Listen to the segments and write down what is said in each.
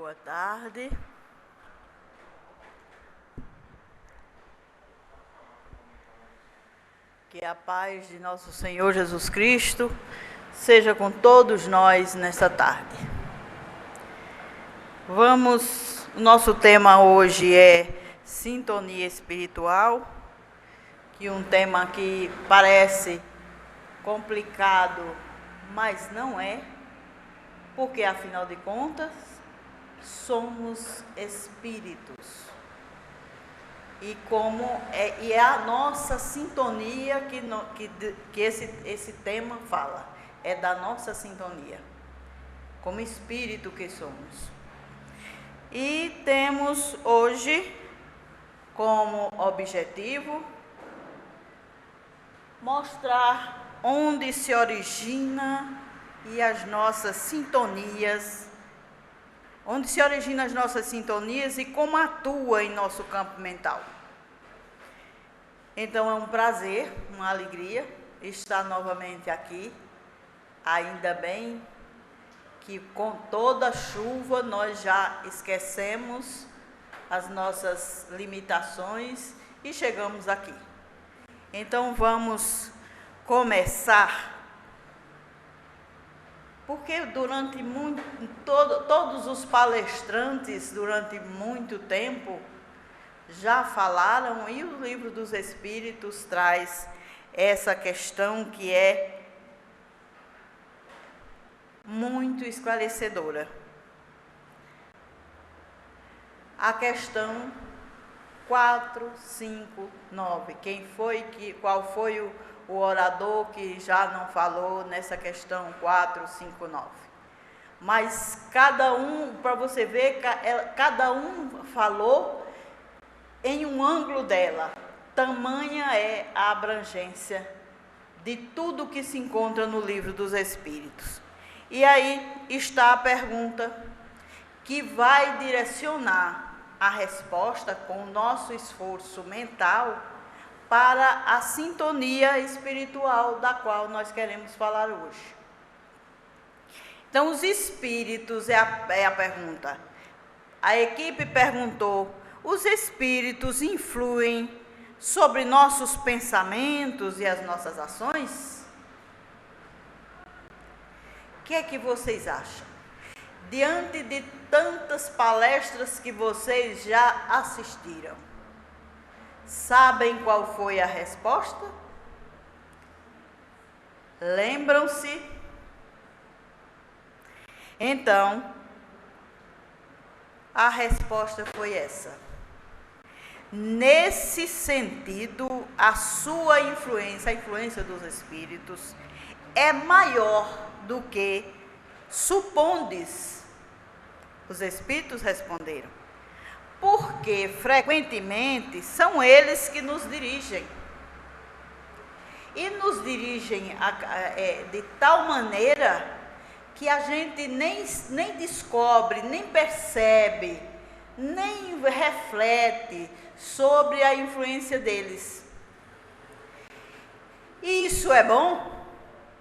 Boa tarde. Que a paz de nosso Senhor Jesus Cristo seja com todos nós nesta tarde. O nosso tema hoje é sintonia espiritual, que é um tema que parece complicado, mas não é, porque afinal de contas, somos espíritos. E é a nossa sintonia que esse tema fala, é da nossa sintonia, como espírito que somos. E temos hoje como objetivo mostrar onde se origina e as nossas sintonias, onde se originam as nossas sintonias e como atua em nosso campo mental. Então é um prazer, uma alegria estar novamente aqui. Ainda bem que com toda a chuva nós já esquecemos as nossas limitações e chegamos aqui. Então vamos começar, porque todos os palestrantes durante muito tempo já falaram, e o Livro dos Espíritos traz essa questão que é muito esclarecedora. A questão 459. Qual foi o orador que já não falou nessa questão 459? Mas cada um, para você ver, cada um falou em um ângulo dela. Tamanha é a abrangência de tudo que se encontra no Livro dos Espíritos. E aí está a pergunta que vai direcionar a resposta com o nosso esforço mental para a sintonia espiritual da qual nós queremos falar hoje. Então, os espíritos é a pergunta. A equipe perguntou: os espíritos influem sobre nossos pensamentos e as nossas ações? O que é que vocês acham? Diante de tantas palestras que vocês já assistiram, sabem qual foi a resposta? Lembram-se? Então, a resposta foi essa. Nesse sentido, a sua influência, a influência dos espíritos, é maior do que supondes. Os espíritos responderam, porque frequentemente são eles que nos dirigem. E nos dirigem de tal maneira que a gente nem descobre, nem percebe, nem reflete sobre a influência deles. E isso é bom?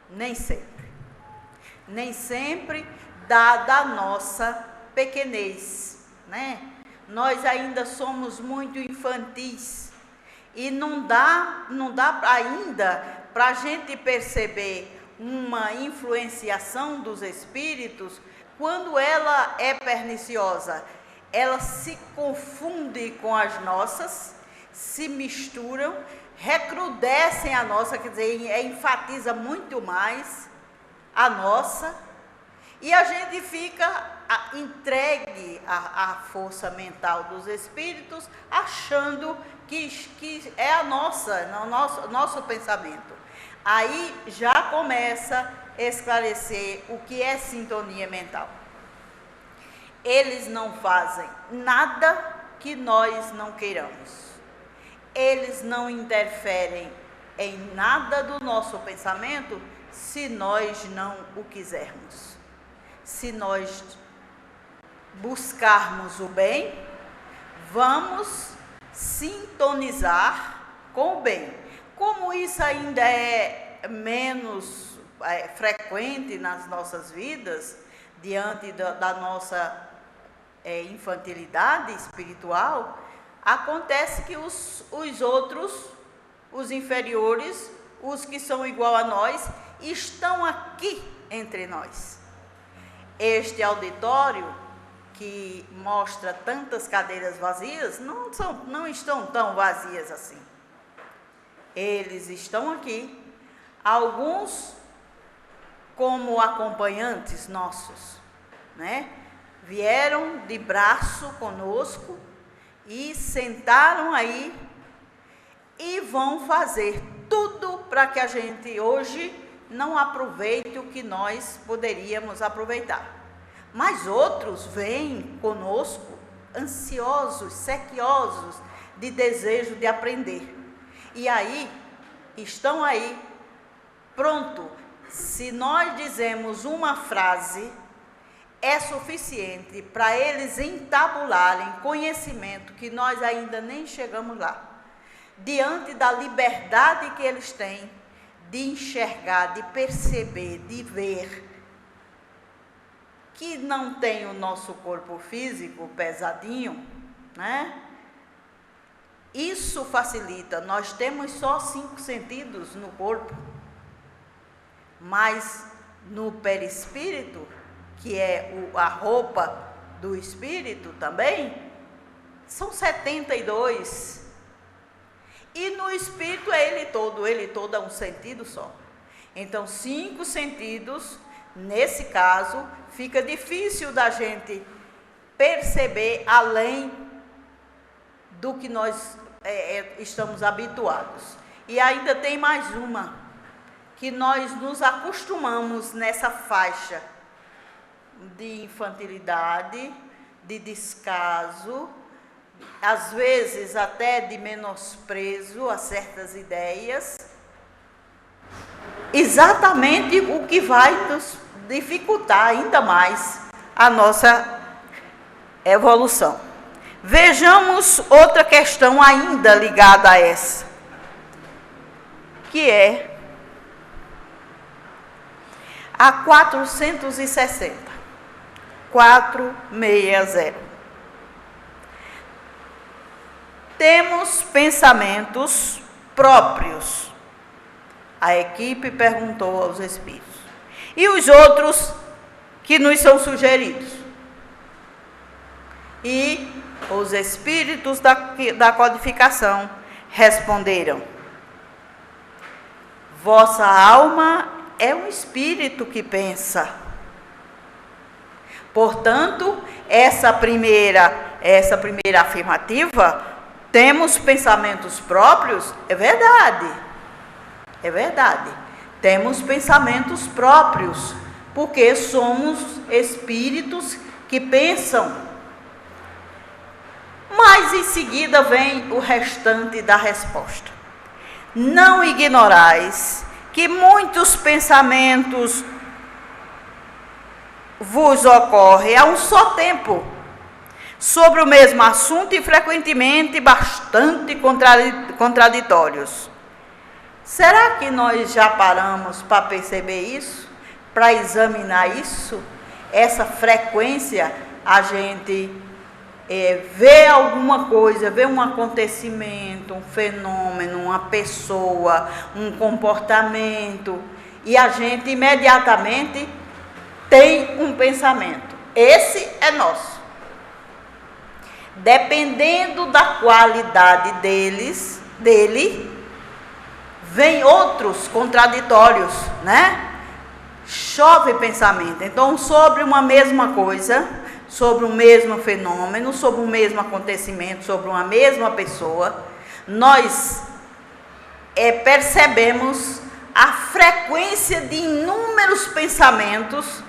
Nem sempre. Nem sempre, dada a nossa pequenez, né? Nós ainda somos muito infantis e não dá ainda para a gente perceber uma influenciação dos espíritos quando ela é perniciosa. Ela se confunde com as nossas, se misturam, recrudescem a nossa, quer dizer, enfatiza muito mais a nossa, e a gente fica entregue à força mental dos espíritos, achando que é a nosso pensamento. Aí já começa a esclarecer o que é sintonia mental. Eles não fazem nada que nós não queiramos. Eles não interferem em nada do nosso pensamento se nós não o quisermos. Se nós buscarmos o bem, vamos sintonizar com o bem. Como isso ainda é menos frequente nas nossas vidas, diante da nossa infantilidade espiritual, acontece que os outros, os inferiores, os que são igual a nós, estão aqui entre nós. Este auditório, que mostra tantas cadeiras vazias, não estão tão vazias assim. Eles estão aqui, alguns como acompanhantes nossos, né? Vieram de braço conosco e sentaram aí e vão fazer tudo para que a gente hoje não aproveite o que nós poderíamos aproveitar. Mas outros vêm conosco ansiosos, sequiosos de desejo de aprender. E aí, estão aí, pronto. Se nós dizemos uma frase, é suficiente para eles entabularem conhecimento que nós ainda nem chegamos lá. Diante da liberdade que eles têm de enxergar, de perceber, de ver, que não tem o nosso corpo físico pesadinho, né? Isso facilita. Nós temos só 5 sentidos no corpo, mas no perispírito, que é a roupa do espírito também, são 72. E no espírito é ele todo é um sentido só. Então, 5 sentidos, nesse caso, fica difícil da gente perceber além do que nós estamos habituados. E ainda tem mais uma, que nós nos acostumamos nessa faixa de infantilidade, de descaso, às vezes até de menosprezo a certas ideias, exatamente o que vai nos dificultar ainda mais a nossa evolução. Vejamos outra questão ainda ligada a essa, que é a 460, 460. Temos pensamentos próprios. A equipe perguntou aos espíritos. E os outros que nos são sugeridos? E os espíritos da codificação responderam: vossa alma é um espírito que pensa. Portanto, essa primeira afirmativa, temos pensamentos próprios, é verdade. É verdade. Temos pensamentos próprios, porque somos espíritos que pensam. Mas em seguida vem o restante da resposta. Não ignorais que muitos pensamentos vos ocorrem a um só tempo, sobre o mesmo assunto e frequentemente bastante contraditórios. Será que nós já paramos para perceber isso? Para examinar isso? Essa frequência, a gente vê alguma coisa, vê um acontecimento, um fenômeno, uma pessoa, um comportamento, e a gente imediatamente tem um pensamento. Esse é nosso. Dependendo da qualidade dele, vem outros contraditórios, né? Chove pensamento. Então, sobre uma mesma coisa, sobre o mesmo fenômeno, sobre o mesmo acontecimento, sobre uma mesma pessoa, nós percebemos a frequência de inúmeros pensamentos,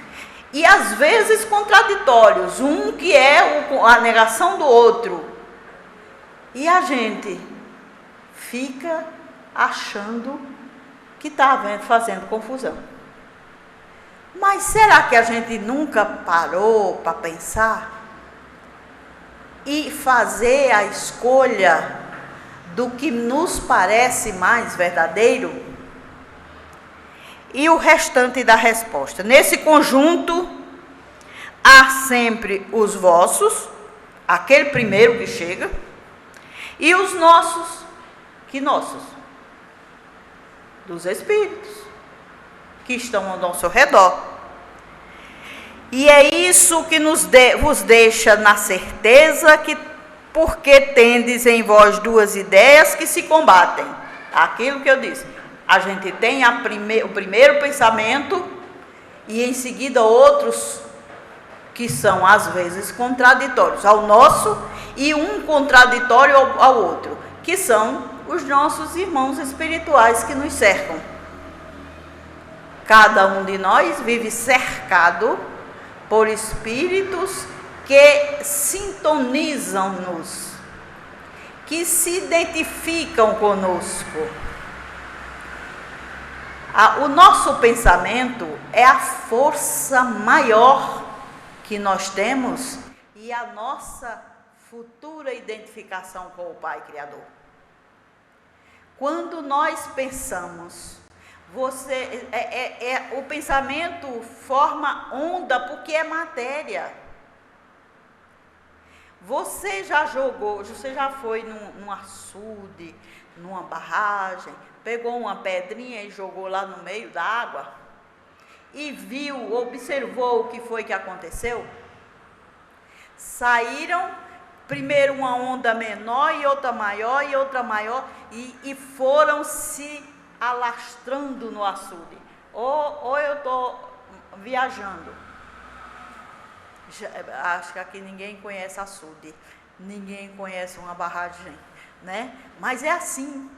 e às vezes contraditórios, um que é a negação do outro. E a gente fica achando que está fazendo confusão. Mas será que a gente nunca parou para pensar e fazer a escolha do que nos parece mais verdadeiro? E o restante da resposta. Nesse conjunto, há sempre os vossos, aquele primeiro que chega, e os nossos, dos espíritos, que estão ao nosso redor. E é isso que vos deixa na certeza que, porque tendes em vós duas ideias que se combatem. Aquilo que eu disse, a gente tem o primeiro pensamento e em seguida outros que são às vezes contraditórios ao nosso e um contraditório ao outro, que são os nossos irmãos espirituais que nos cercam. Cada um de nós vive cercado por espíritos que sintonizam-nos, que se identificam conosco. O nosso pensamento é a força maior que nós temos e a nossa futura identificação com o Pai Criador. Quando nós pensamos, o pensamento forma onda porque é matéria. Você já foi num açude, numa barragem, pegou uma pedrinha e jogou lá no meio da água e observou o que foi que aconteceu? Saíram primeiro uma onda menor e outra maior e foram se alastrando no açude. Ou eu estou viajando. Acho que aqui ninguém conhece açude, ninguém conhece uma barragem, né? Mas é assim.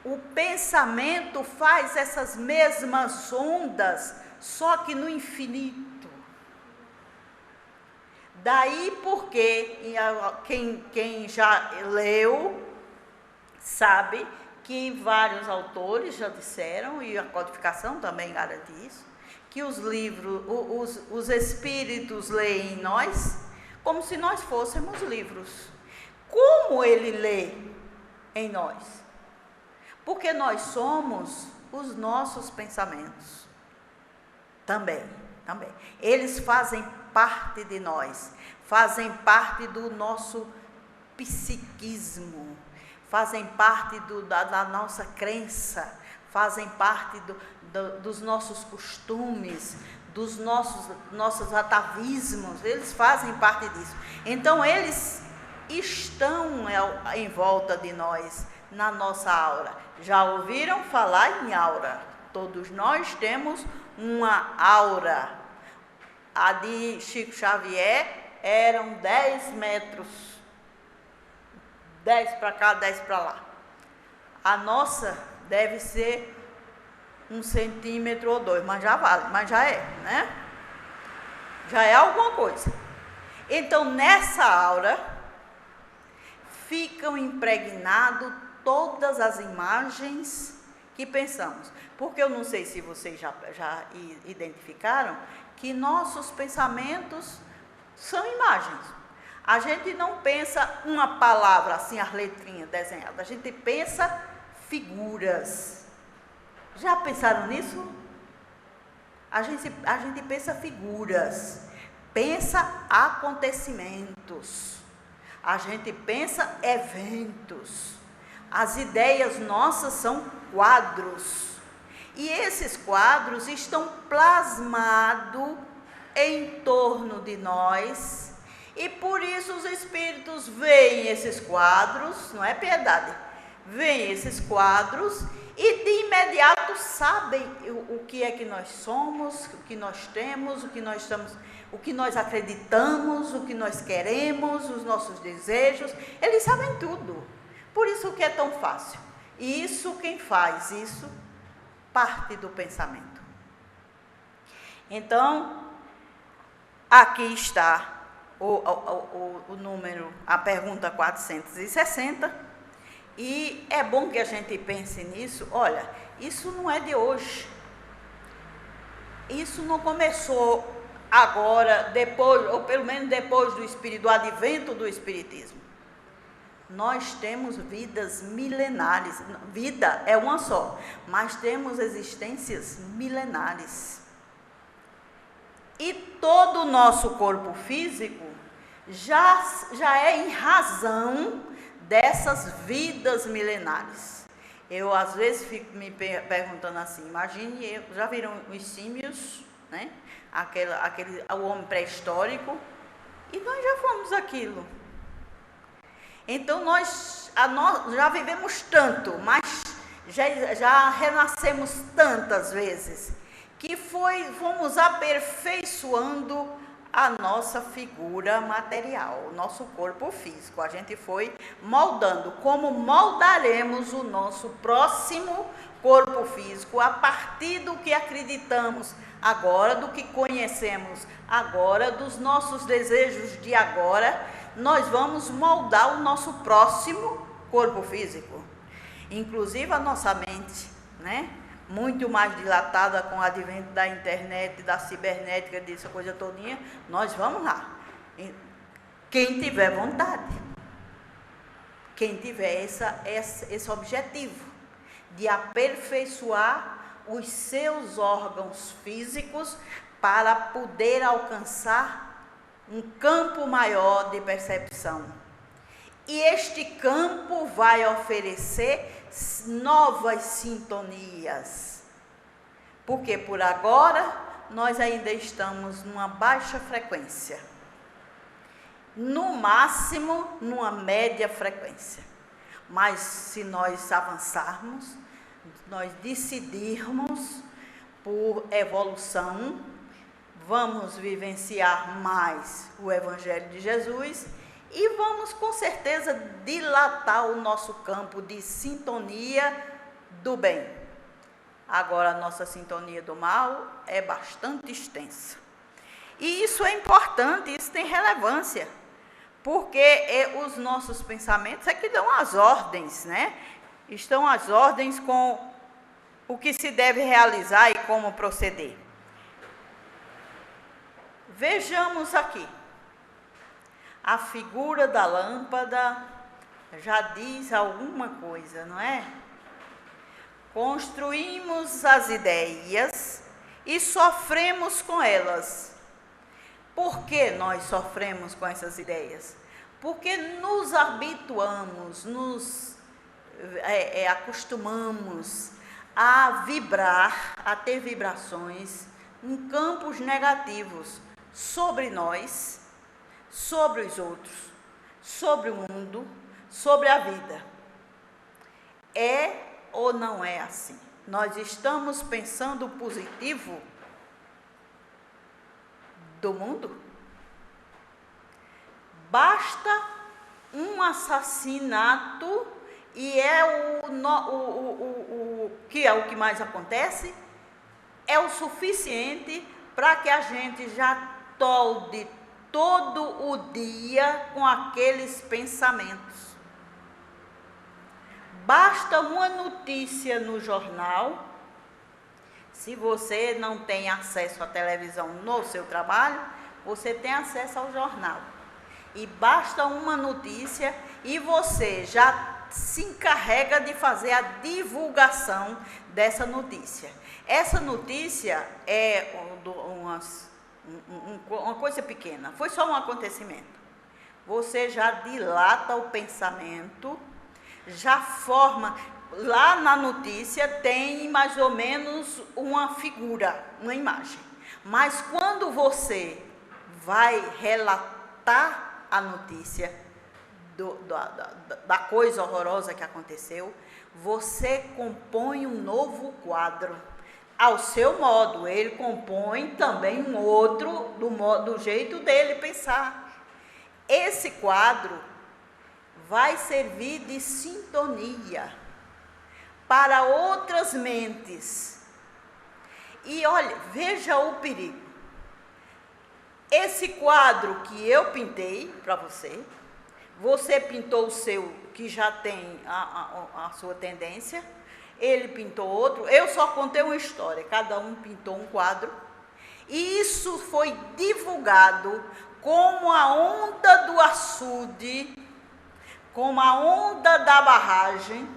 O pensamento faz essas mesmas ondas, só que no infinito. Daí porque quem já leu sabe que vários autores já disseram, e a codificação também garante isso, que os livros, os espíritos leem em nós como se nós fôssemos livros. Como ele lê em nós? Porque nós somos os nossos pensamentos. Também. Eles fazem parte de nós, fazem parte do nosso psiquismo, fazem parte da nossa crença, fazem parte dos nossos costumes, dos nossos atavismos, eles fazem parte disso. Então, eles estão em volta de nós, na nossa aura. Já ouviram falar em aura? Todos nós temos uma aura. A de Chico Xavier eram 10 metros. 10 para cá, 10 para lá. A nossa deve ser 1 centímetro ou 2, mas já vale, mas já é, né? Já é alguma coisa. Então, nessa aura, ficam impregnadas todas as imagens que pensamos. Porque eu não sei se vocês já identificaram que nossos pensamentos são imagens. A gente não pensa uma palavra assim, as letrinhas desenhadas. A gente pensa figuras. Já pensaram nisso? A gente pensa figuras. Pensa acontecimentos. A gente pensa eventos. As ideias nossas são quadros. E esses quadros estão plasmados em torno de nós. E por isso os espíritos veem esses quadros, não é piedade? Veem esses quadros e de imediato sabem o que é que nós somos, o que nós temos, o que nós estamos, o que nós acreditamos, o que nós queremos, os nossos desejos. Eles sabem tudo. Por isso que é tão fácil. E isso, quem faz isso, parte do pensamento. Então, aqui está o número, a pergunta 460, e é bom que a gente pense nisso. Olha, isso não é de hoje, isso não começou agora, depois, ou pelo menos depois do advento do Espiritismo. Nós temos vidas milenares, vida é uma só, mas temos existências milenares. E todo o nosso corpo físico já é em razão dessas vidas milenares. Eu, às vezes, fico me perguntando assim, imagine, já viram os símios, né? O homem pré-histórico, e nós já fomos aquilo. Então, nós já vivemos tanto, mas já renascemos tantas vezes, que fomos aperfeiçoando a nossa figura material, o nosso corpo físico. A gente foi moldando, como moldaremos o nosso próximo corpo físico a partir do que acreditamos agora, do que conhecemos agora, dos nossos desejos de agora, nós vamos moldar o nosso próximo corpo físico. Inclusive a nossa mente, né? Muito mais dilatada com o advento da internet, da cibernética, dessa coisa todinha, nós vamos lá. Quem tiver vontade, quem tiver esse objetivo de aperfeiçoar os seus órgãos físicos para poder alcançar um campo maior de percepção. E este campo vai oferecer novas sintonias, porque por agora nós ainda estamos numa baixa frequência, no máximo numa média frequência, mas se nós avançarmos, nós decidirmos por evolução, vamos vivenciar mais o Evangelho de Jesus e vamos com certeza dilatar o nosso campo de sintonia do bem. Agora, a nossa sintonia do mal é bastante extensa. E isso é importante, isso tem relevância, porque os nossos pensamentos é que dão as ordens, né? Estão as ordens com o que se deve realizar e como proceder. Vejamos aqui. A figura da lâmpada já diz alguma coisa, não é? Construímos as ideias e sofremos com elas. Por que nós sofremos com essas ideias? Porque nos habituamos, acostumamos a vibrar, a ter vibrações em campos negativos sobre nós, sobre os outros, sobre o mundo, sobre a vida. É ou não é assim? Nós estamos pensando o positivo do mundo? Basta um assassinato, e é o que mais acontece, é o suficiente para que a gente já tolde todo o dia com aqueles pensamentos. Basta uma notícia no jornal, se você não tem acesso à televisão no seu trabalho, você tem acesso ao jornal. E basta uma notícia e você já se encarrega de fazer a divulgação dessa notícia. Essa notícia é uma coisa pequena, foi só um acontecimento. Você já dilata o pensamento, já forma, lá na notícia tem mais ou menos uma figura, uma imagem. Mas quando você vai relatar a notícia da coisa horrorosa que aconteceu, você compõe um novo quadro. Ao seu modo, ele compõe também um outro, do jeito dele pensar. Esse quadro vai servir de sintonia para outras mentes. E olha, veja o perigo. Esse quadro que eu pintei para você, você pintou o seu, que já tem a sua tendência, ele pintou outro, eu só contei uma história, cada um pintou um quadro, e isso foi divulgado como a onda do açude, como a onda da barragem,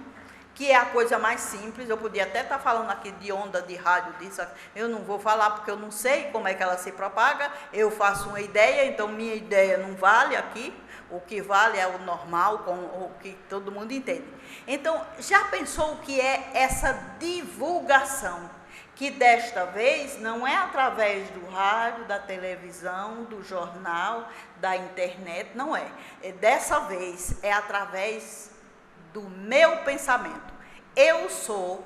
que é a coisa mais simples. Eu podia até estar falando aqui de onda de rádio, disso, eu não vou falar porque eu não sei como é que ela se propaga, eu faço uma ideia, então minha ideia não vale aqui, o que vale é o normal, com o que todo mundo entende. Então, já pensou o que é essa divulgação? Que desta vez não é através do rádio, da televisão, do jornal, da internet, não é. Dessa vez é através do meu pensamento. Eu sou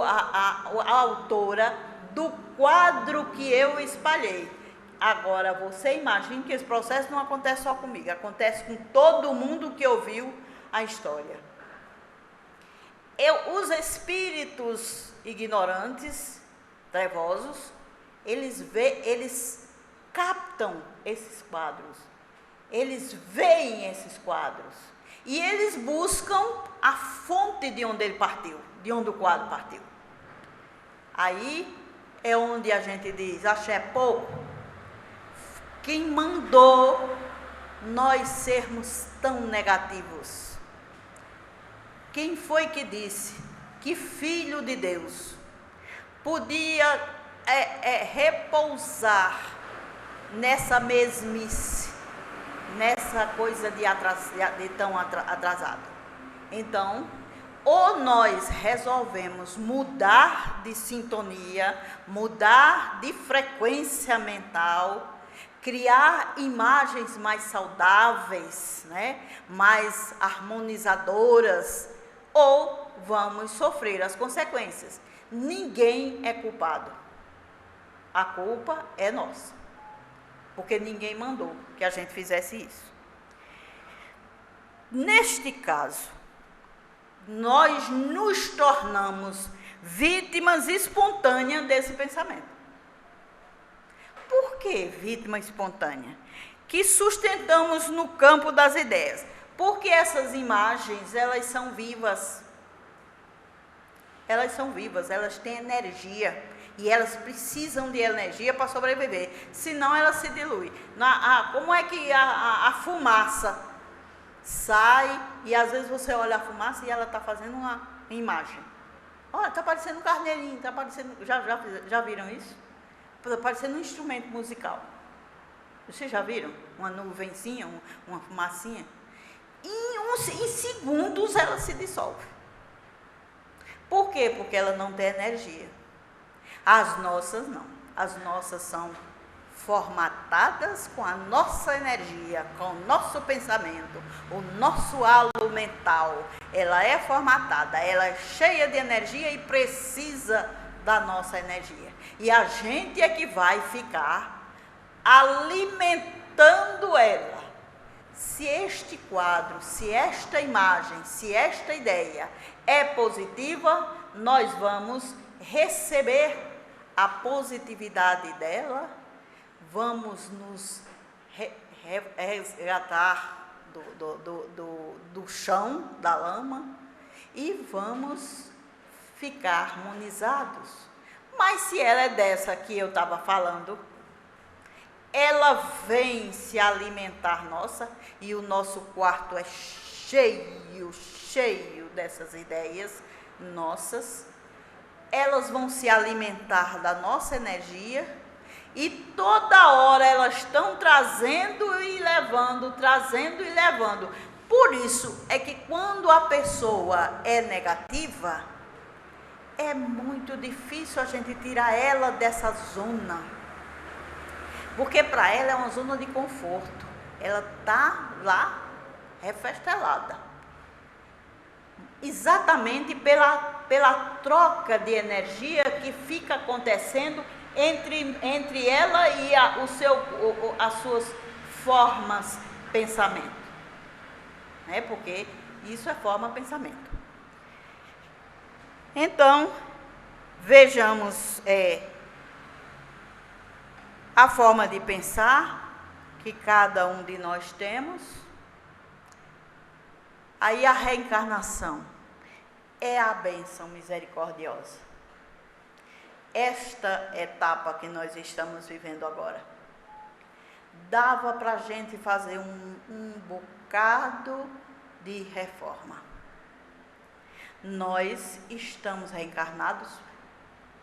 a autora do quadro que eu espalhei. Agora, você imagine que esse processo não acontece só comigo, acontece com todo mundo que ouviu a história. Os espíritos ignorantes, trevosos, eles captam esses quadros, eles veem esses quadros e eles buscam a fonte de onde ele partiu, de onde o quadro partiu. Aí é onde a gente diz, axé pouco. Quem mandou nós sermos tão negativos? Quem foi que disse que filho de Deus podia repousar nessa mesmice, nessa coisa de tão atrasado? Então, ou nós resolvemos mudar de sintonia, mudar de frequência mental, criar imagens mais saudáveis, né? Mais harmonizadoras, ou vamos sofrer as consequências. Ninguém é culpado. A culpa é nossa, porque ninguém mandou que a gente fizesse isso. Neste caso, nós nos tornamos vítimas espontâneas desse pensamento. Por que vítima espontânea? Que sustentamos no campo das ideias. Porque essas imagens, elas são vivas. Elas são vivas, elas têm energia. E elas precisam de energia para sobreviver. Senão ela se dilui. Como é que a fumaça sai e às vezes você olha a fumaça e ela está fazendo uma imagem. Olha, está parecendo um carneirinho, está parecendo. Já viram isso? Está parecendo um instrumento musical. Vocês já viram? Uma nuvenzinha, uma fumacinha? Em segundos ela se dissolve. Por quê? Porque ela não tem energia. As nossas não. As nossas são formatadas com a nossa energia, com o nosso pensamento, o nosso halo mental. Ela é formatada, ela é cheia de energia e precisa da nossa energia. E a gente é que vai ficar alimentando ela. Se este quadro, se esta imagem, se esta ideia é positiva, nós vamos receber a positividade dela, vamos nos resgatar do chão, da lama, e vamos ficar harmonizados. Mas se ela é dessa que eu estava falando, ela vem se alimentar nossa, e o nosso quarto é cheio dessas ideias nossas. Elas vão se alimentar da nossa energia, e toda hora elas estão trazendo e levando. Por isso é que quando a pessoa é negativa, é muito difícil a gente tirar ela dessa zona. Porque para ela é uma zona de conforto. Ela está lá refestelada. Exatamente pela troca de energia que fica acontecendo entre ela e as suas formas pensamento. Né? Porque isso é forma pensamento. Então, vejamos a forma de pensar que cada um de nós temos. Aí a reencarnação é a bênção misericordiosa. Esta etapa que nós estamos vivendo agora, dava para a gente fazer um bocado de reforma. nós estamos reencarnados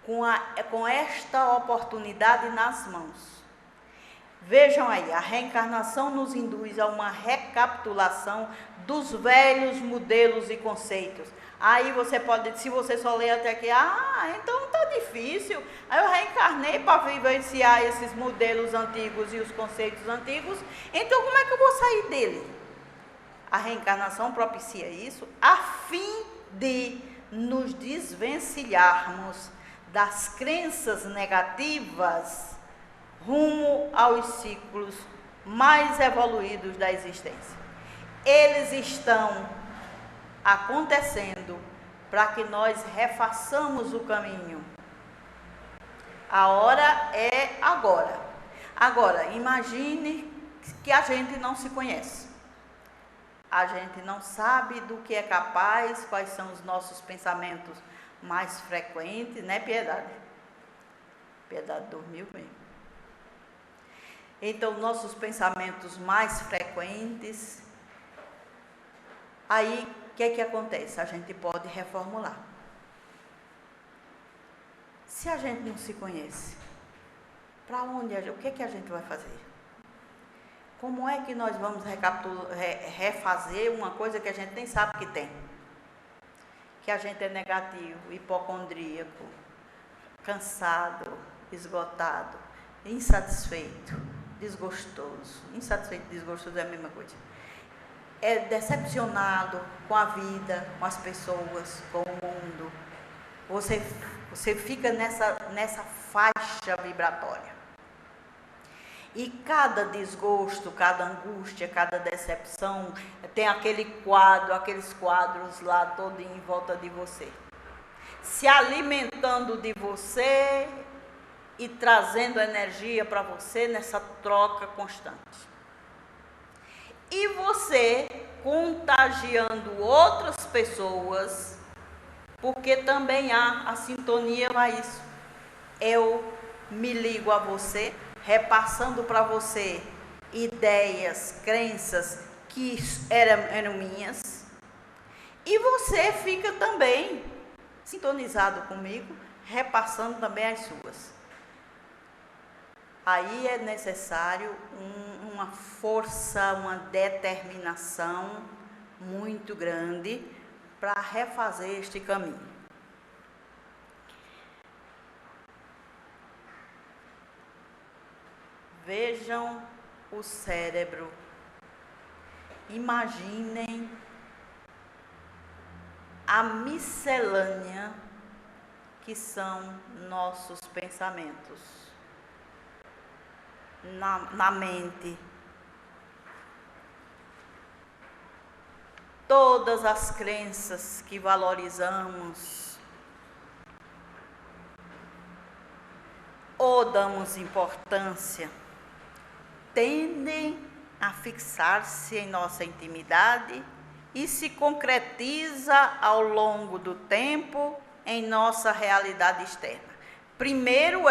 com esta oportunidade nas mãos. Vejam aí, a reencarnação nos induz a uma recapitulação dos velhos modelos e conceitos. Aí você pode, se você só ler até aqui, então tá difícil. Aí eu reencarnei para vivenciar esses modelos antigos e os conceitos antigos, então como é que eu vou sair dele? A reencarnação propicia isso a fim de nos desvencilharmos das crenças negativas rumo aos ciclos mais evoluídos da existência. Eles estão acontecendo para que nós refaçamos o caminho. A hora é agora. Agora, imagine que a gente não se conhece. A gente não sabe do que é capaz, quais são os nossos pensamentos mais frequentes, né, Piedade? Piedade dormiu bem. Então, nossos pensamentos mais frequentes. Aí, o que é que acontece? A gente pode reformular. Se a gente não se conhece, para onde o que é que a gente vai fazer? Como é que nós vamos refazer uma coisa que a gente nem sabe que tem? Que a gente é negativo, hipocondríaco, cansado, esgotado, insatisfeito, desgostoso. Insatisfeito e desgostoso é a mesma coisa. É decepcionado com a vida, com as pessoas, com o mundo. Você fica nessa faixa vibratória. E cada desgosto, cada angústia, cada decepção, tem aqueles quadros lá todos em volta de você, se alimentando de você e trazendo energia para você nessa troca constante. E você contagiando outras pessoas, porque também há a sintonia para isso. Eu me ligo a você, repassando para você ideias, crenças que eram minhas, e você fica também sintonizado comigo, repassando também as suas. Aí é necessário uma força, uma determinação muito grande para refazer este caminho. Vejam o cérebro, imaginem a miscelânea que são nossos pensamentos na mente. Todas as crenças que valorizamos ou damos importância tendem a fixar-se em nossa intimidade e se concretiza ao longo do tempo em nossa realidade externa. Primeiro,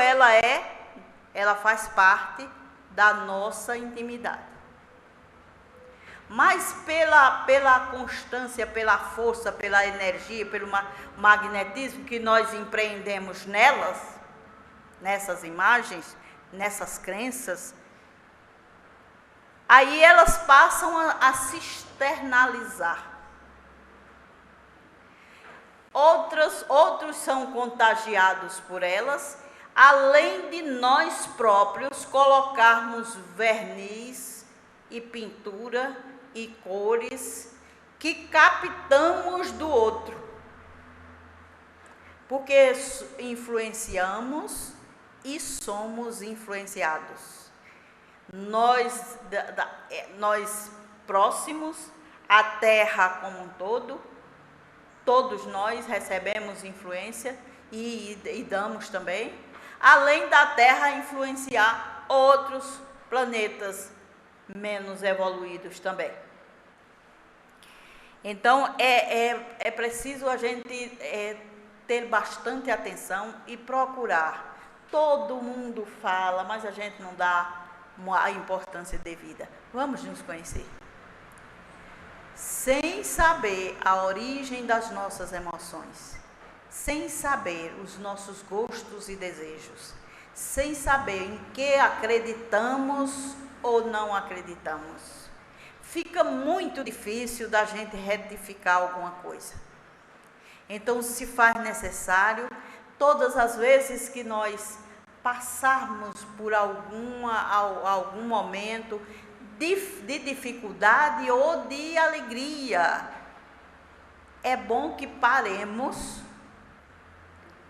ela faz parte da nossa intimidade. Mas pela constância, pela força, pela energia, pelo magnetismo que nós empreendemos nessas imagens, nessas crenças, aí elas passam a se externalizar. Outros são contagiados por elas, além de nós próprios colocarmos verniz e pintura e cores que captamos do outro. Porque influenciamos e somos influenciados. Nós próximos, a Terra como um todo, todos nós recebemos influência e damos também, além da Terra influenciar outros planetas menos evoluídos também. Então, é preciso a gente ter bastante atenção e procurar. Todo mundo fala, mas a gente não dá a importância devida. Vamos nos conhecer. Sem sem saber a origem das nossas emoções, sem saber os nossos gostos e desejos, sem saber em que acreditamos ou não acreditamos, fica muito difícil da gente retificar alguma coisa. Então, se faz necessário, todas as vezes que nós passarmos por algum momento de dificuldade ou de alegria, é bom que paremos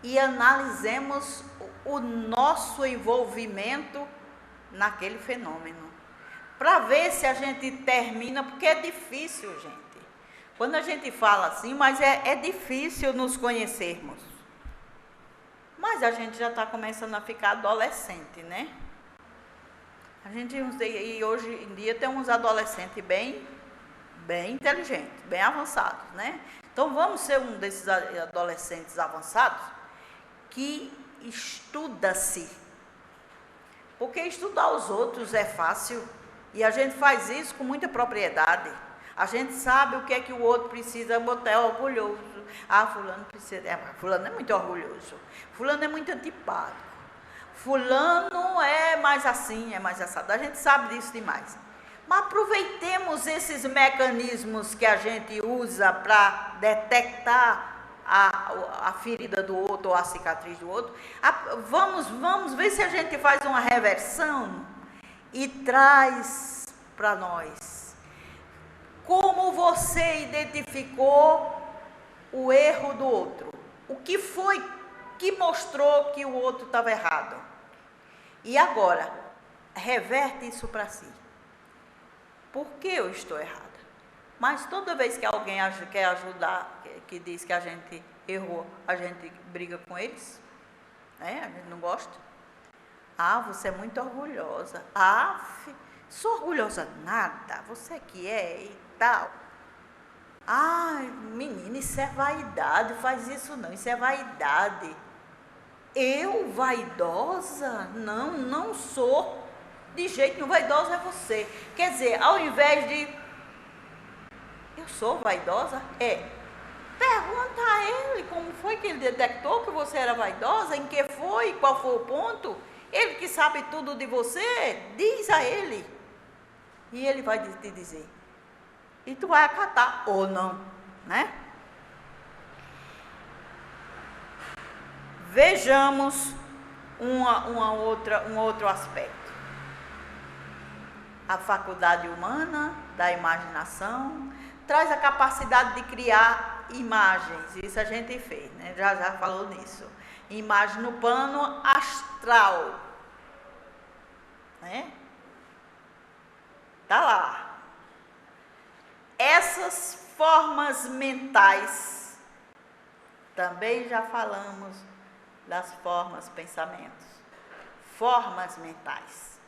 e analisemos o nosso envolvimento naquele fenômeno, para ver se a gente termina, porque é difícil, gente. Quando a gente fala assim, mas é difícil nos conhecermos. Mas a gente já está começando a ficar adolescente, né? E hoje em dia tem uns adolescentes bem inteligentes, bem avançados, né? Então vamos ser um desses adolescentes avançados que estuda-se. Porque estudar os outros é fácil e a gente faz isso com muita propriedade. A gente sabe o que é que o outro precisa, botar, é orgulhoso. Fulano precisa, fulano é muito orgulhoso. Fulano é muito antipático. Fulano é mais assim, é mais assado. A gente sabe disso demais. Mas aproveitemos esses mecanismos que a gente usa para detectar a ferida do outro ou a cicatriz do outro. Vamos ver se a gente faz uma reversão e traz para nós. Como você identificou o erro do outro? O que foi que mostrou que o outro estava errado? E agora, reverte isso para si. Por que eu estou errada? Mas toda vez que alguém quer ajudar, que diz que a gente errou, a gente briga com eles, né? A gente não gosta. Você é muito orgulhosa. Sou orgulhosa nada, você que é e tal. Menina, isso é vaidade, faz isso não, isso é vaidade. Eu vaidosa? Não sou. De jeito nenhum, vaidosa é você. Quer dizer, ao invés de eu sou vaidosa, pergunta a ele como foi que ele detectou que você era vaidosa, em que foi, qual foi o ponto. Ele que sabe tudo de você, diz a ele. E ele vai te dizer. E tu vai acatar ou não, né? Vejamos um outro aspecto. A faculdade humana da imaginação traz a capacidade de criar imagens. Isso a gente fez, né? Já falou nisso. Imagem no plano astral, né? Tá lá. Essas formas mentais, também já falamos das formas pensamentos. Formas mentais.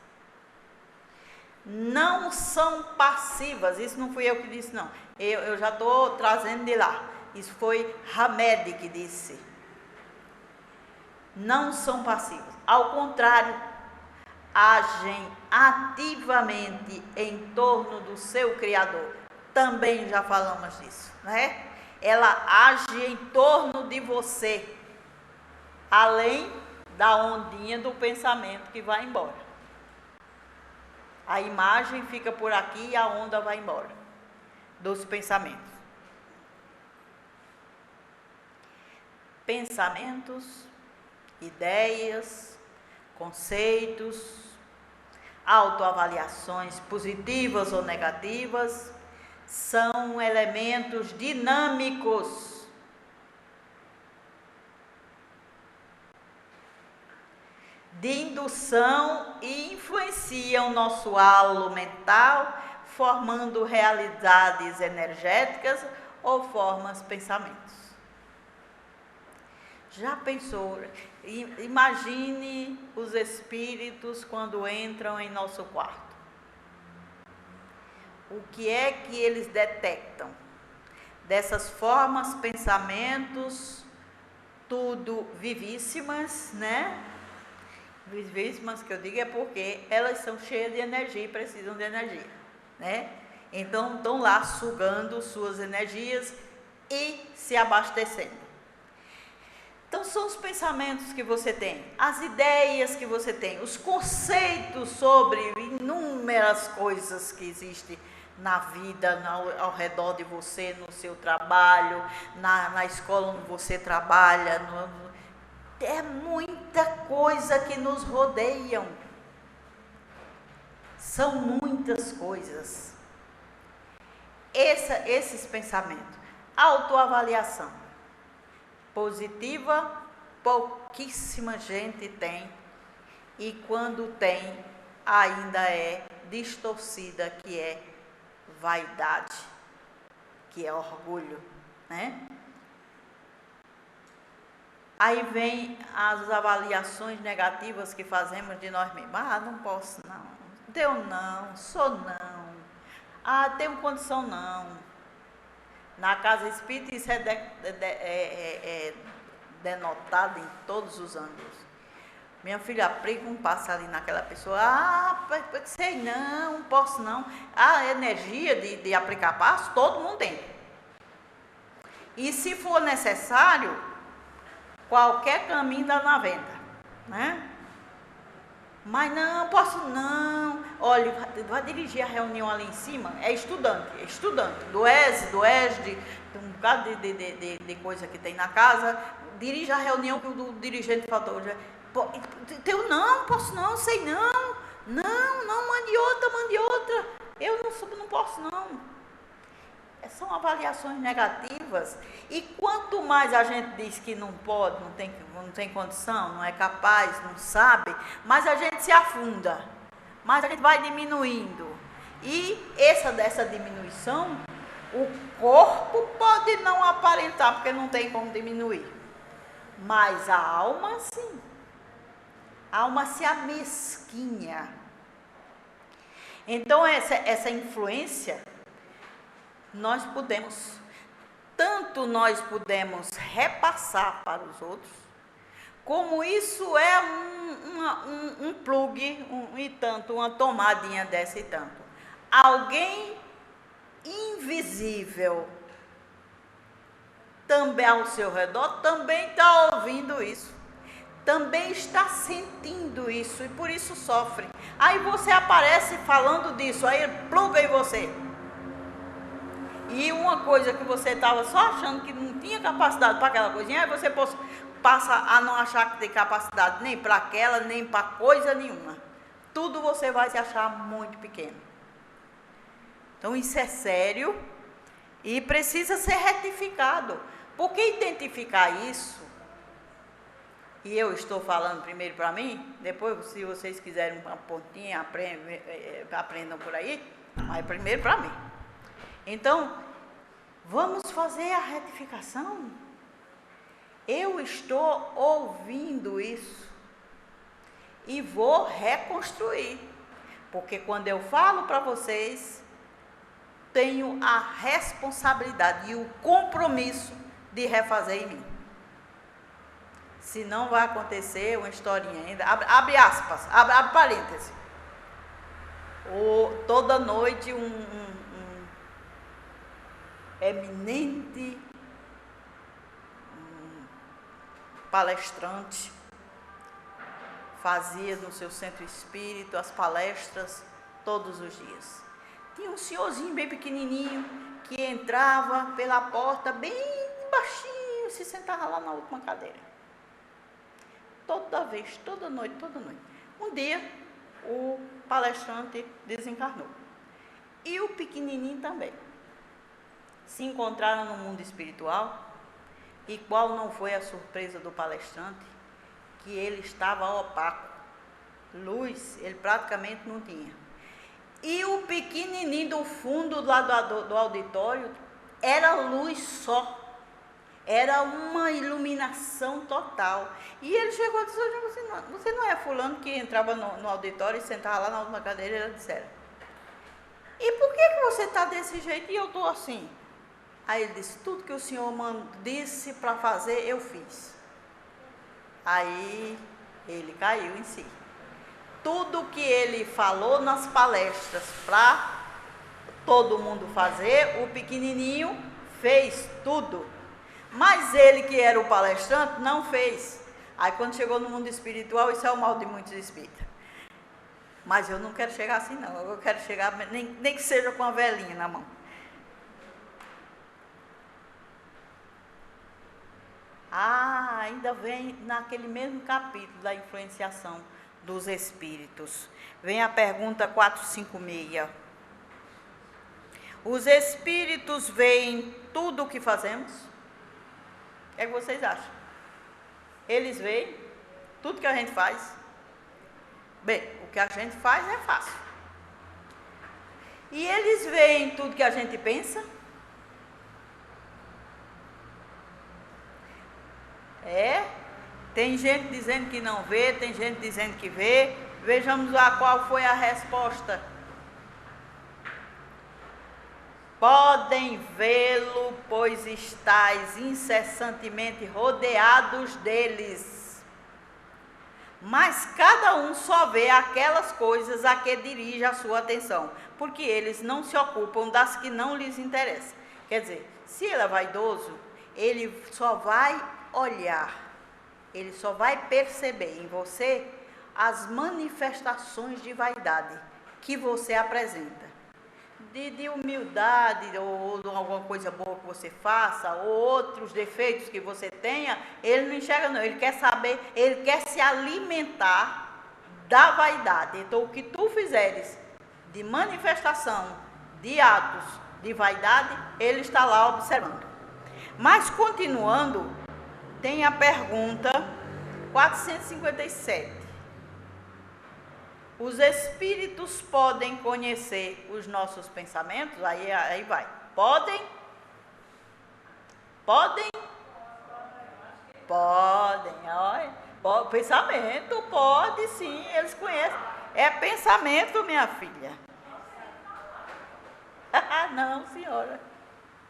Não são passivas, isso não fui eu que disse, não. Eu já estou trazendo de lá. Isso foi Hamed que disse. Não são passivas. Ao contrário, agem ativamente em torno do seu Criador. Também já falamos disso, né? Ela age em torno de você, além da ondinha do pensamento que vai embora. A imagem fica por aqui e a onda vai embora dos pensamentos. Pensamentos, ideias, conceitos, autoavaliações positivas ou negativas, são elementos dinâmicos de indução e influenciam nosso halo mental, formando realidades energéticas ou formas pensamentos. Já pensou? Imagine os espíritos quando entram em nosso quarto. O que é que eles detectam? Dessas formas, pensamentos, tudo vivíssimas, né? Vivíssimas que eu digo é porque elas são cheias de energia e precisam de energia, né? Então estão lá sugando suas energias e se abastecendo. Então são os pensamentos que você tem, as ideias que você tem, os conceitos sobre inúmeras coisas que existem na vida, ao redor de você, no seu trabalho, na escola onde você trabalha. É muita coisa que nos rodeiam. São muitas coisas. Esses pensamentos. Autoavaliação. Positiva, pouquíssima gente tem. E quando tem, ainda é distorcida, que é vaidade, que é orgulho, né? Aí vem as avaliações negativas que fazemos de nós mesmos. Ah, não posso não, eu não, sou não, ah, tenho condição não. Na casa espírita isso é denotado em todos os ângulos. Minha filha aplica um passo ali naquela pessoa, ah, sei não, posso não. A energia de aplicar passo, todo mundo tem. E se for necessário, qualquer caminho dá na venda, né? Mas não, posso não. Olha, vai dirigir a reunião ali em cima, é estudante, do ESD, um bocado de coisa que tem na casa, dirige a reunião que o dirigente falou, eu não, posso não, sei não, mande outra, eu não posso não. São avaliações negativas, e quanto mais a gente diz que não pode, não tem condição, não é capaz, não sabe, mais a gente se afunda, mais a gente vai diminuindo. E dessa diminuição, o corpo pode não aparentar, porque não tem como diminuir, mas a alma sim. A alma se amesquinha. Então essa influência nós podemos repassar para os outros, como isso é um plug, uma tomadinha dessa e tanto. Alguém invisível também ao seu redor também está ouvindo isso, também está sentindo isso e por isso sofre. Aí você aparece falando disso, aí pluga em você. E uma coisa que você estava só achando que não tinha capacidade para aquela coisinha, aí você passa a não achar que tem capacidade nem para aquela, nem para coisa nenhuma. Tudo você vai se achar muito pequeno. Então isso é sério e precisa ser retificado. Porque identificar isso, e eu estou falando primeiro para mim, depois se vocês quiserem uma pontinha, aprendam por aí, mas primeiro para mim. Então, vamos fazer a retificação. Eu estou ouvindo isso e vou reconstruir, porque quando eu falo para vocês, tenho a responsabilidade e o compromisso de refazer em mim. Senão vai acontecer uma historinha ainda, abre aspas, abre parênteses. Toda noite um eminente palestrante fazia no seu centro espírita as palestras todos os dias. Tinha um senhorzinho bem pequenininho que entrava pela porta bem baixinho, se sentava lá na última cadeira. Toda vez, toda noite. Um dia o palestrante desencarnou e o pequenininho também. Se encontraram no mundo espiritual, e qual não foi a surpresa do palestrante? Que ele estava opaco, luz ele praticamente não tinha. E o pequenininho do fundo lá do auditório era luz só, era uma iluminação total. E ele chegou e disse: você não é fulano que entrava no auditório e sentava lá na última cadeira? E ela disseram: e por que você está desse jeito e eu estou assim? Aí ele disse: tudo que o senhor disse para fazer, eu fiz. Aí ele caiu em si. Tudo que ele falou nas palestras para todo mundo fazer, o pequenininho fez tudo. Mas ele, que era o palestrante, não fez. Aí quando chegou no mundo espiritual, isso é o mal de muitos espíritas. Mas eu não quero chegar assim não, eu quero chegar, nem que seja com a velinha na mão. Ainda vem naquele mesmo capítulo da influenciação dos espíritos. Vem a pergunta 456. Os espíritos veem tudo o que fazemos? O que é que vocês acham? Eles veem tudo que a gente faz? Bem, o que a gente faz é fácil. E eles veem tudo que a gente pensa? Tem gente dizendo que não vê, tem gente dizendo que vê. Vejamos lá qual foi a resposta. Podem vê-lo, pois estáis incessantemente rodeados deles. Mas cada um só vê aquelas coisas a que dirige a sua atenção, porque eles não se ocupam das que não lhes interessam. Quer dizer, se ele é vaidoso, ele só vai olhar, ele só vai perceber em você as manifestações de vaidade que você apresenta. De humildade, ou alguma coisa boa que você faça, ou outros defeitos que você tenha, ele não enxerga não, ele quer saber, ele quer se alimentar da vaidade. Então o que tu fizeres de manifestação, de atos de vaidade, ele está lá observando. Mas continuando, tem a pergunta 457. Os espíritos podem conhecer os nossos pensamentos? Aí vai. Podem? Podem? Podem. Olha, pensamento, pode sim, eles conhecem. É pensamento, minha filha. Não, senhora.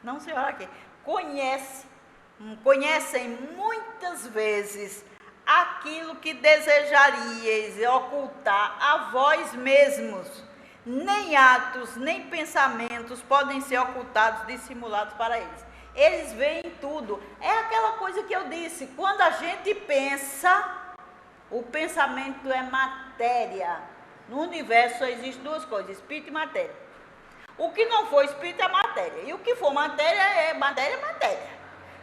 Não, senhora, aqui. Conhecem muitas vezes aquilo que desejaríeis ocultar a vós mesmos. Nem atos, nem pensamentos podem ser ocultados, dissimulados para eles. Eles veem tudo. É aquela coisa que eu disse, quando a gente pensa, o pensamento é matéria. No universo só existem duas coisas, espírito e matéria. O que não for espírito é matéria, e o que for matéria é matéria.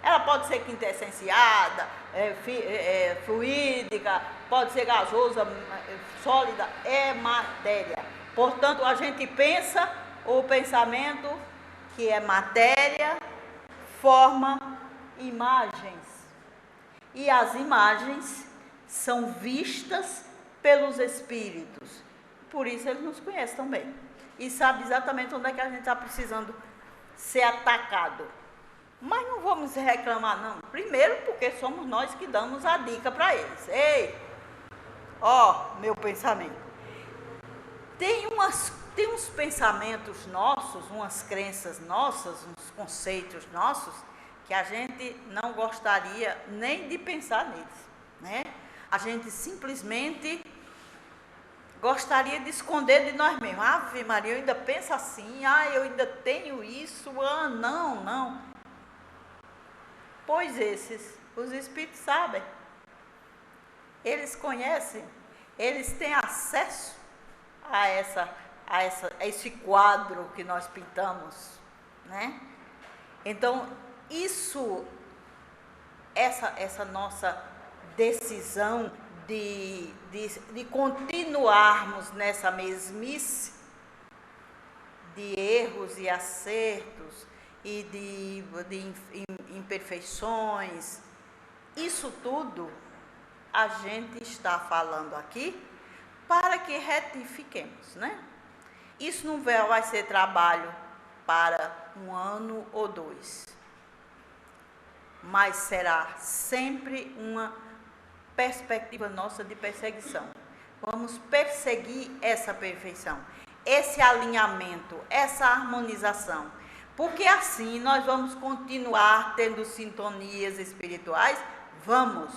Ela pode ser quintessenciada, fluídica, pode ser gasosa, sólida, é matéria. Portanto, a gente pensa, o pensamento, que é matéria, forma imagens. E as imagens são vistas pelos espíritos. Por isso eles nos conhecem também. E sabem exatamente onde é que a gente está precisando ser atacado. Mas não vamos reclamar não. Primeiro porque somos nós que damos a dica para eles. Ei, meu pensamento. Tem uns pensamentos nossos, umas crenças nossas, uns conceitos nossos, que a gente não gostaria nem de pensar neles, né? A gente simplesmente gostaria de esconder de nós mesmos. Ave Maria, eu ainda penso assim, eu ainda tenho isso, não. Pois os espíritos sabem, eles conhecem, eles têm acesso a esse quadro que nós pintamos, né? Então, essa nossa decisão de continuarmos nessa mesmice de erros e acertos, e de imperfeições, isso tudo a gente está falando aqui para que retifiquemos, né? Isso não vai ser trabalho para 1 ano ou 2, mas será sempre uma perspectiva nossa de perseguição. Vamos perseguir essa perfeição, esse alinhamento, essa harmonização. Porque assim nós vamos continuar tendo sintonias espirituais? Vamos.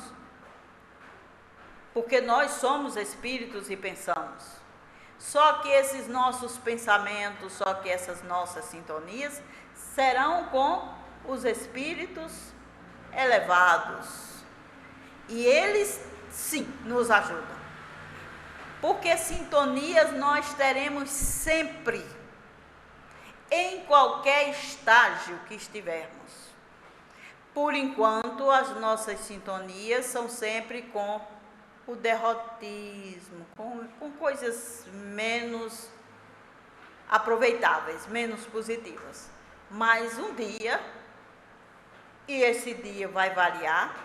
Porque nós somos espíritos e pensamos. Só que esses nossos pensamentos, só que essas nossas sintonias serão com os espíritos elevados. E eles, sim, nos ajudam. Porque sintonias nós teremos sempre, em qualquer estágio que estivermos. Por enquanto, as nossas sintonias são sempre com o derrotismo, com coisas menos aproveitáveis, menos positivas. Mas um dia, e esse dia vai variar,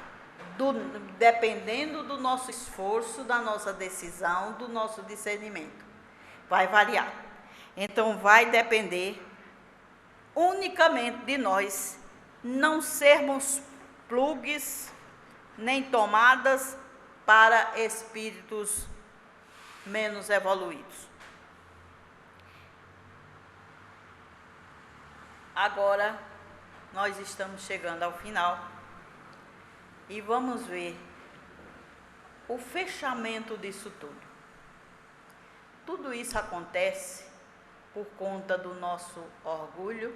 dependendo do nosso esforço, da nossa decisão, do nosso discernimento. Vai variar. Então, vai depender unicamente de nós não sermos plugs nem tomadas para espíritos menos evoluídos. Agora, nós estamos chegando ao final e vamos ver o fechamento disso tudo. Tudo isso acontece por conta do nosso orgulho,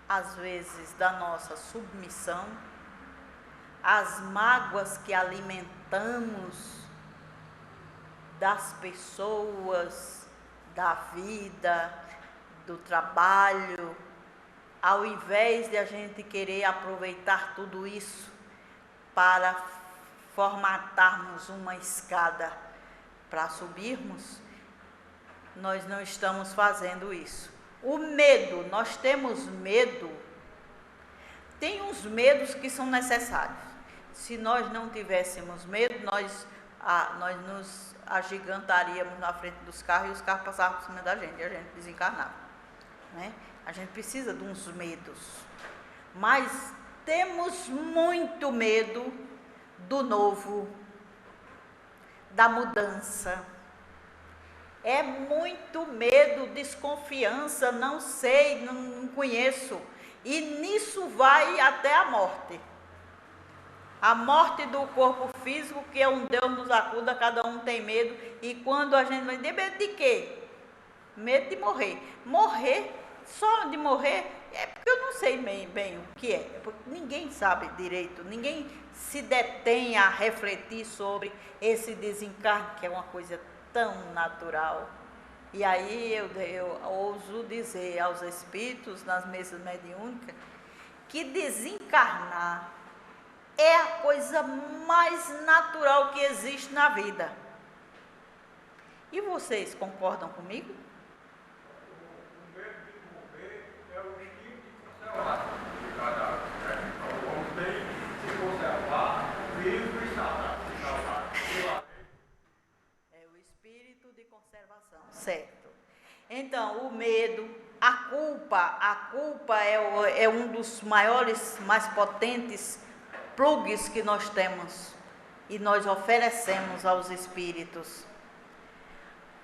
às vezes da nossa submissão, as mágoas que alimentamos das pessoas, da vida, do trabalho, ao invés de a gente querer aproveitar tudo isso para formatarmos uma escada para subirmos, nós não estamos fazendo isso. O medo, nós temos medo, tem uns medos que são necessários. Se nós não tivéssemos medo, nós nos agigantaríamos na frente dos carros e os carros passavam por cima da gente e a gente desencarnava, né? A gente precisa de uns medos, mas temos muito medo do novo, da mudança. É muito medo, desconfiança, não sei, não conheço. E nisso vai até a morte. A morte do corpo físico, que é um Deus nos acuda, cada um tem medo. E quando a gente vai ter medo de quê? Medo de morrer. Morrer, só de morrer, é porque eu não sei bem o que é. Porque ninguém sabe direito, ninguém se detém a refletir sobre esse desencarne, que é uma coisa tão natural. E aí eu ouso dizer aos espíritos nas mesas mediúnicas que desencarnar é a coisa mais natural que existe na vida. E vocês concordam comigo? O medo de morrer é o instinto de conservar de cada um. O homem tem que se conservar vivo e saudável. É o espírito de conservação, certo? Então, o medo, a culpa é um dos maiores, mais potentes plugs que nós temos e nós oferecemos aos espíritos.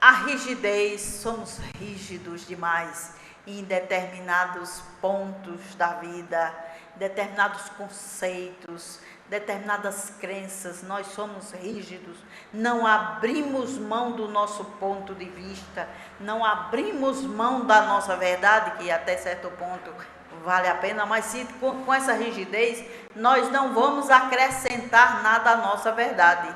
A rigidez, somos rígidos demais em determinados pontos da vida, determinados conceitos, determinadas crenças, nós somos rígidos, não abrimos mão do nosso ponto de vista, não abrimos mão da nossa verdade, que até certo ponto vale a pena, mas se com essa rigidez, nós não vamos acrescentar nada à nossa verdade,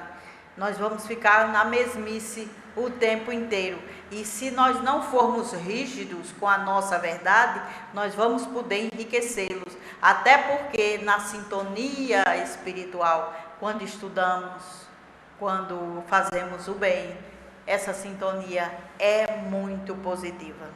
nós vamos ficar na mesmice o tempo inteiro. E se nós não formos rígidos com a nossa verdade, nós vamos poder enriquecê-los. Até porque na sintonia espiritual, quando estudamos, quando fazemos o bem, essa sintonia é muito positiva.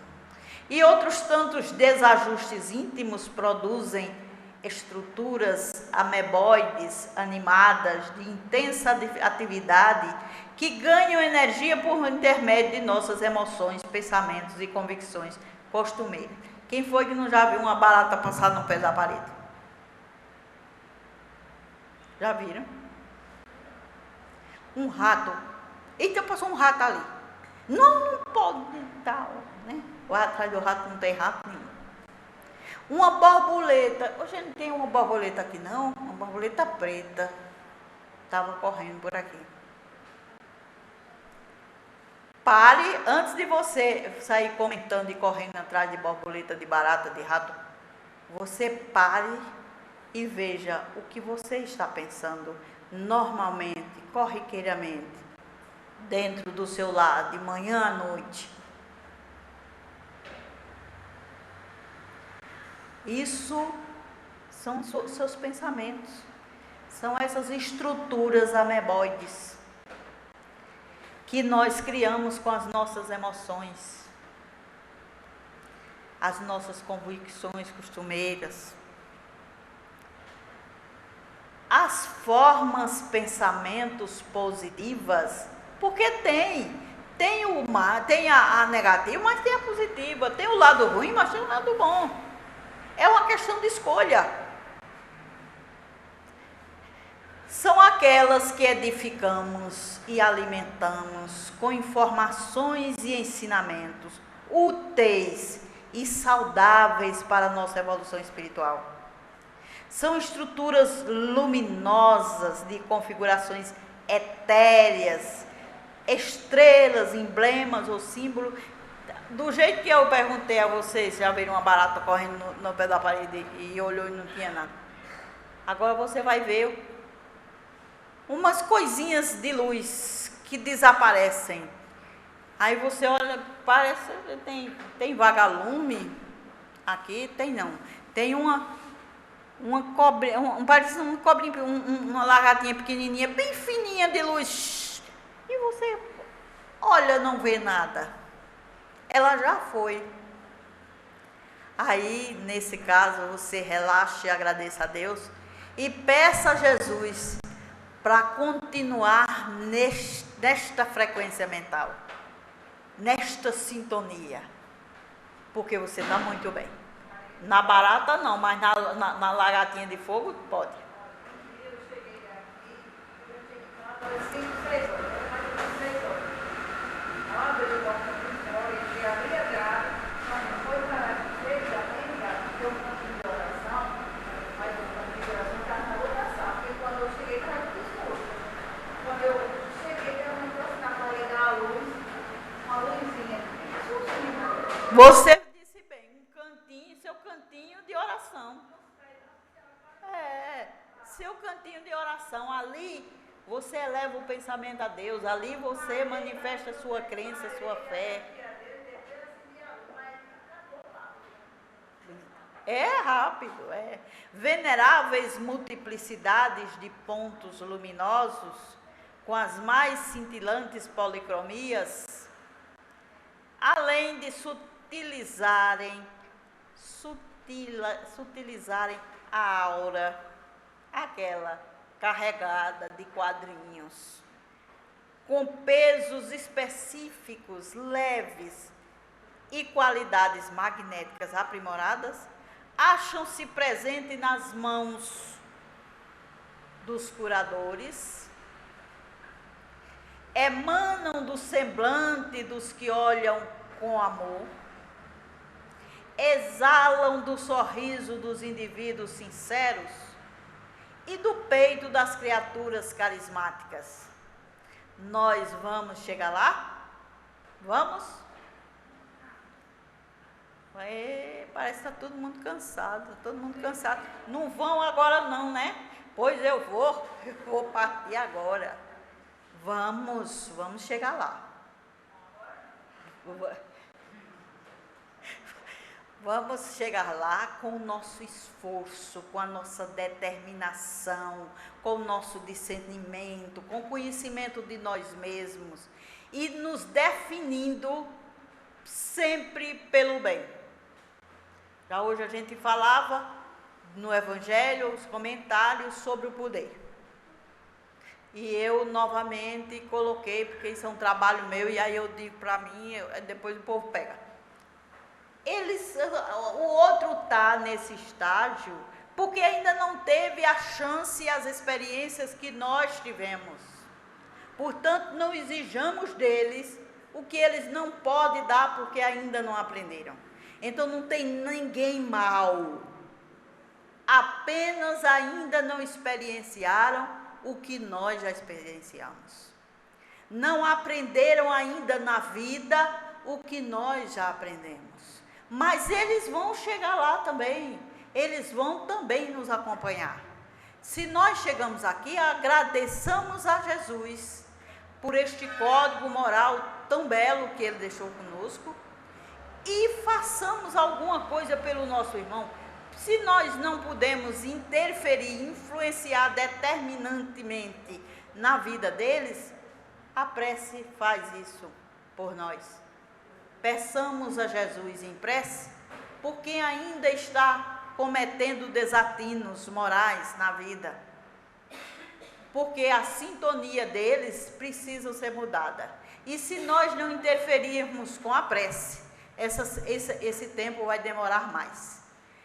E outros tantos desajustes íntimos produzem estruturas ameboides, animadas, de intensa atividade, que ganham energia por intermédio de nossas emoções, pensamentos e convicções costumeiras. Quem foi que não já viu uma barata passar no pé da parede? Já viram? Um rato. Eita, passou um rato ali. Não pode tal, né? Atrás do rato não tem rato nenhum. Uma borboleta. Hoje não tem uma borboleta aqui não, uma borboleta preta. Estava correndo por aqui. pare, antes de você sair comentando e correndo atrás de borboleta, de barata, de rato, você pare e veja o que você está pensando normalmente, corriqueiramente, dentro do seu lar, de manhã à noite. Isso são seus pensamentos, são essas estruturas ameboides que nós criamos com as nossas emoções, as nossas convicções costumeiras. As formas, pensamentos positivas, porque tem a negativa, mas tem a positiva, tem o lado ruim, mas tem o lado bom. É uma questão de escolha. São aquelas que edificamos e alimentamos com informações e ensinamentos úteis e saudáveis para a nossa evolução espiritual. São estruturas luminosas de configurações etéreas, estrelas, emblemas ou símbolos. Do jeito que eu perguntei a vocês, já viram uma barata correndo no pé da parede e olhou e não tinha nada. Agora você vai ver umas coisinhas de luz que desaparecem. Aí você olha, parece, tem vagalume aqui, tem não. Tem uma cobrinha, parece uma cobrinha, uma lagartinha pequenininha, bem fininha de luz. E você olha, não vê nada. Ela já foi. Aí, nesse caso, você relaxe e agradeça a Deus e peça a Jesus para continuar nesta frequência mental, nesta sintonia, porque você está muito bem. Na barata não, mas na lagartinha de fogo pode. Eu cheguei aqui, eu cheguei lá, 3 horas, mais 3 horas. Quando eu volto para fora, entrei a minha grade, mas não foi para lá que fez, já tem grade, porque eu canto de oração, mas o canto de oração está na outra sala, porque quando eu cheguei, estava tudo escuro. Quando eu cheguei, eu não trouxe na parede a luz, uma luzinha, sucinha. Você disse bem, seu cantinho de oração. Seu cantinho de oração. Ali você eleva o pensamento a Deus, ali você manifesta sua crença, sua fé. É rápido, é. Veneráveis multiplicidades de pontos luminosos, com as mais cintilantes policromias, além de sutilizarem a aura, aquela carregada de quadrinhos, com pesos específicos, leves e qualidades magnéticas aprimoradas, acham-se presentes nas mãos dos curadores, emanam do semblante dos que olham com amor, exalam do sorriso dos indivíduos sinceros e do peito das criaturas carismáticas. Nós vamos chegar lá? Vamos? Parece que está todo mundo cansado, Não vão agora não, né? Pois eu vou partir agora. Vamos chegar lá. Vamos chegar lá com o nosso esforço, com a nossa determinação, com o nosso discernimento, com o conhecimento de nós mesmos e nos definindo sempre pelo bem. Já hoje a gente falava no Evangelho, os comentários sobre o poder. E eu novamente coloquei, porque isso é um trabalho meu, e aí eu digo para mim, depois o povo pega. O outro está nesse estágio porque ainda não teve a chance e as experiências que nós tivemos. Portanto, não exijamos deles o que eles não podem dar porque ainda não aprenderam. Então, não tem ninguém mau. Apenas ainda não experienciaram o que nós já experienciamos. não aprenderam ainda na vida o que nós já aprendemos. Mas eles vão chegar lá também, eles vão também nos acompanhar. Se nós chegamos aqui, agradeçamos a Jesus por este código moral tão belo que Ele deixou conosco e façamos alguma coisa pelo nosso irmão. Se nós não podemos interferir, influenciar determinantemente na vida deles, a prece faz isso por nós. Peçamos a Jesus em prece por quem ainda está cometendo desatinos morais na vida, porque a sintonia deles precisa ser mudada. E se nós não interferirmos com a prece, esse tempo vai demorar mais.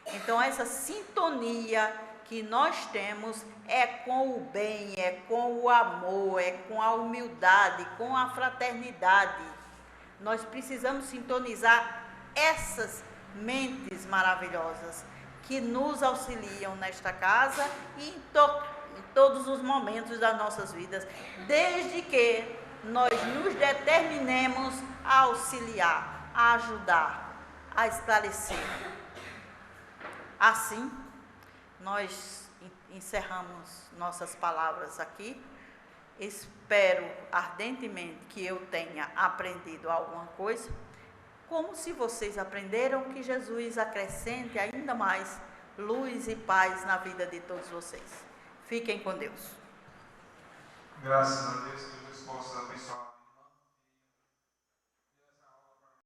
Então, essa sintonia que nós temos é com o bem, é com o amor, é com a humildade, com a fraternidade. Nós precisamos sintonizar essas mentes maravilhosas que nos auxiliam nesta casa e em todos os momentos das nossas vidas, desde que nós nos determinemos a auxiliar, a ajudar, a esclarecer. Assim, nós encerramos nossas palavras aqui. Espero ardentemente que eu tenha aprendido alguma coisa. Como se vocês aprenderam, que Jesus acrescente ainda mais luz e paz na vida de todos vocês. Fiquem com Deus. Graças a Deus, que Deus possa abençoar.